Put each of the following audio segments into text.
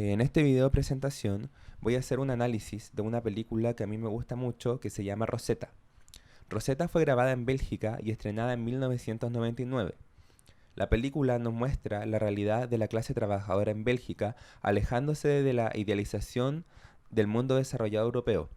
En este video presentación voy a hacer un análisis de una película que a mí me gusta mucho que se llama Rosetta. Rosetta fue grabada en Bélgica y estrenada en 1999. La película nos muestra la realidad de la clase trabajadora en Bélgica, alejándose de la idealización del mundo desarrollado europeo.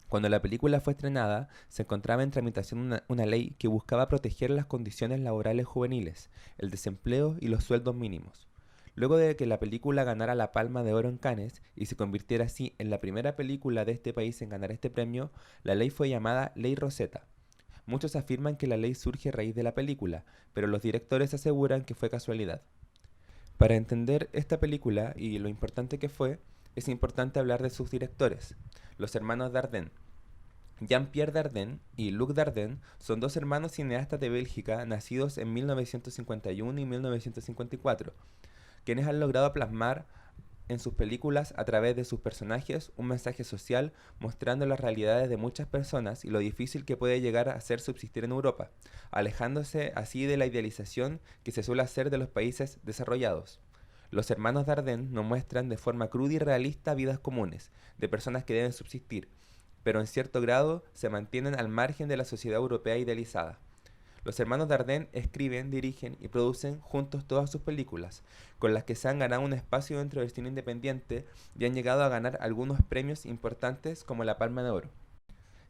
Cuando la película fue estrenada, se encontraba en tramitación una ley que buscaba proteger las condiciones laborales juveniles, el desempleo y los sueldos mínimos. Luego de que la película ganara la Palma de Oro en Cannes y se convirtiera así en la primera película de este país en ganar este premio, la ley fue llamada Ley Rosetta. Muchos afirman que la ley surge a raíz de la película, pero los directores aseguran que fue casualidad. Para entender esta película y lo importante que fue, es importante hablar de sus directores, los hermanos Dardenne. Jean-Pierre Dardenne y Luc Dardenne son dos hermanos cineastas de Bélgica nacidos en 1951 y 1954, quienes han logrado plasmar en sus películas a través de sus personajes un mensaje social mostrando las realidades de muchas personas y lo difícil que puede llegar a ser subsistir en Europa, alejándose así de la idealización que se suele hacer de los países desarrollados. Los hermanos Dardenne nos muestran de forma cruda y realista vidas comunes, de personas que deben subsistir, pero en cierto grado se mantienen al margen de la sociedad europea idealizada. Los hermanos Dardenne escriben, dirigen y producen juntos todas sus películas, con las que se han ganado un espacio dentro del cine independiente y han llegado a ganar algunos premios importantes como la Palma de Oro.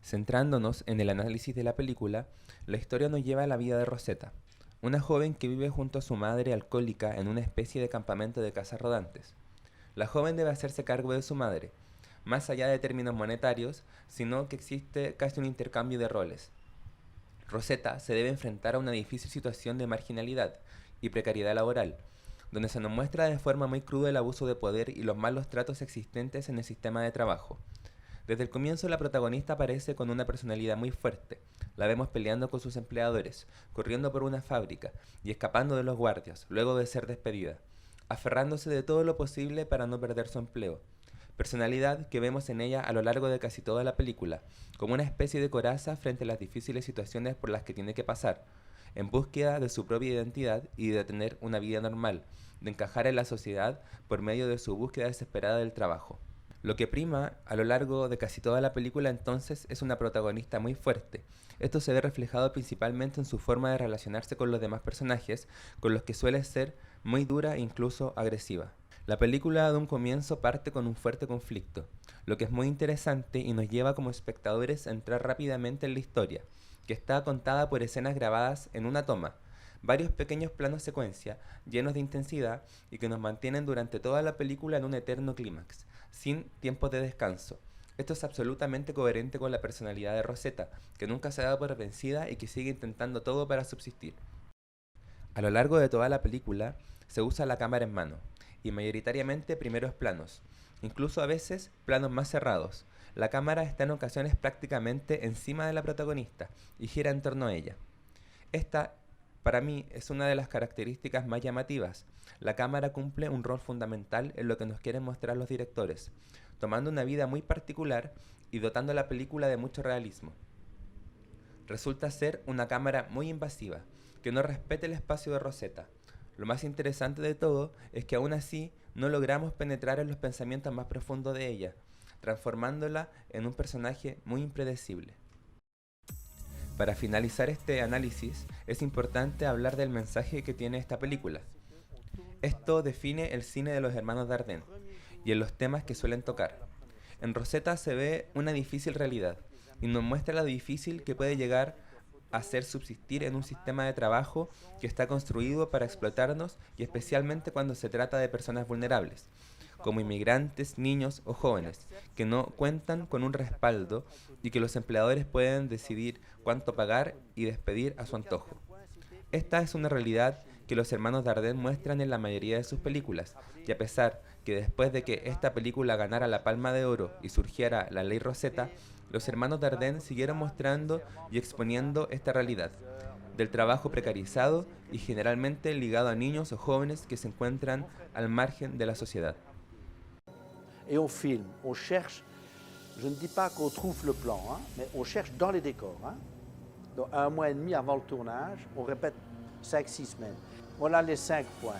Centrándonos en el análisis de la película, la historia nos lleva a la vida de Rosetta, una joven que vive junto a su madre alcohólica en una especie de campamento de casas rodantes. La joven debe hacerse cargo de su madre, más allá de términos monetarios, sino que existe casi un intercambio de roles. Rosetta se debe enfrentar a una difícil situación de marginalidad y precariedad laboral, donde se nos muestra de forma muy cruda el abuso de poder y los malos tratos existentes en el sistema de trabajo. Desde el comienzo la protagonista aparece con una personalidad muy fuerte. La vemos peleando con sus empleadores, corriendo por una fábrica y escapando de los guardias, luego de ser despedida, aferrándose de todo lo posible para no perder su empleo. Personalidad que vemos en ella a lo largo de casi toda la película, como una especie de coraza frente a las difíciles situaciones por las que tiene que pasar, en búsqueda de su propia identidad y de tener una vida normal, de encajar en la sociedad por medio de su búsqueda desesperada del trabajo. Lo que prima a lo largo de casi toda la película entonces es una protagonista muy fuerte. Esto se ve reflejado principalmente en su forma de relacionarse con los demás personajes, con los que suele ser muy dura e incluso agresiva. La película de un comienzo parte con un fuerte conflicto, lo que es muy interesante y nos lleva como espectadores a entrar rápidamente en la historia, que está contada por escenas grabadas en una toma, varios pequeños planos secuencia llenos de intensidad y que nos mantienen durante toda la película en un eterno clímax, sin tiempos de descanso. Esto es absolutamente coherente con la personalidad de Rosetta, que nunca se da por vencida y que sigue intentando todo para subsistir. A lo largo de toda la película se usa la cámara en mano, y mayoritariamente primeros planos, incluso a veces planos más cerrados. La cámara está en ocasiones prácticamente encima de la protagonista y gira en torno a ella. Esta, para mí, es una de las características más llamativas. La cámara cumple un rol fundamental en lo que nos quieren mostrar los directores, tomando una vida muy particular y dotando a la película de mucho realismo. Resulta ser una cámara muy invasiva, que no respeta el espacio de Rosetta. Lo más interesante de todo es que aún así no logramos penetrar en los pensamientos más profundos de ella, transformándola en un personaje muy impredecible. Para finalizar este análisis, es importante hablar del mensaje que tiene esta película. Esto define el cine de los hermanos Dardenne y en los temas que suelen tocar. En Rosetta se ve una difícil realidad y nos muestra lo difícil que puede llegar hacer subsistir en un sistema de trabajo que está construido para explotarnos y especialmente cuando se trata de personas vulnerables, como inmigrantes, niños o jóvenes, que no cuentan con un respaldo y que los empleadores pueden decidir cuánto pagar y despedir a su antojo. Esta es una realidad que los hermanos Dardenne muestran en la mayoría de sus películas, y a pesar que después de que esta película ganara la Palma de Oro y surgiera la Ley Rosetta, los hermanos Dardenne siguieron mostrando y exponiendo esta realidad del trabajo precarizado y generalmente ligado a niños o jóvenes que se encuentran al margen de la sociedad. Et on filme, on cherche, je ne dis pas qu'on trouve le plan, hein, mais on cherche dans les décors. Hein. Donc 1 mois et demi avant le tournage, on répète 5-6 semaines. Voilà les 5 points.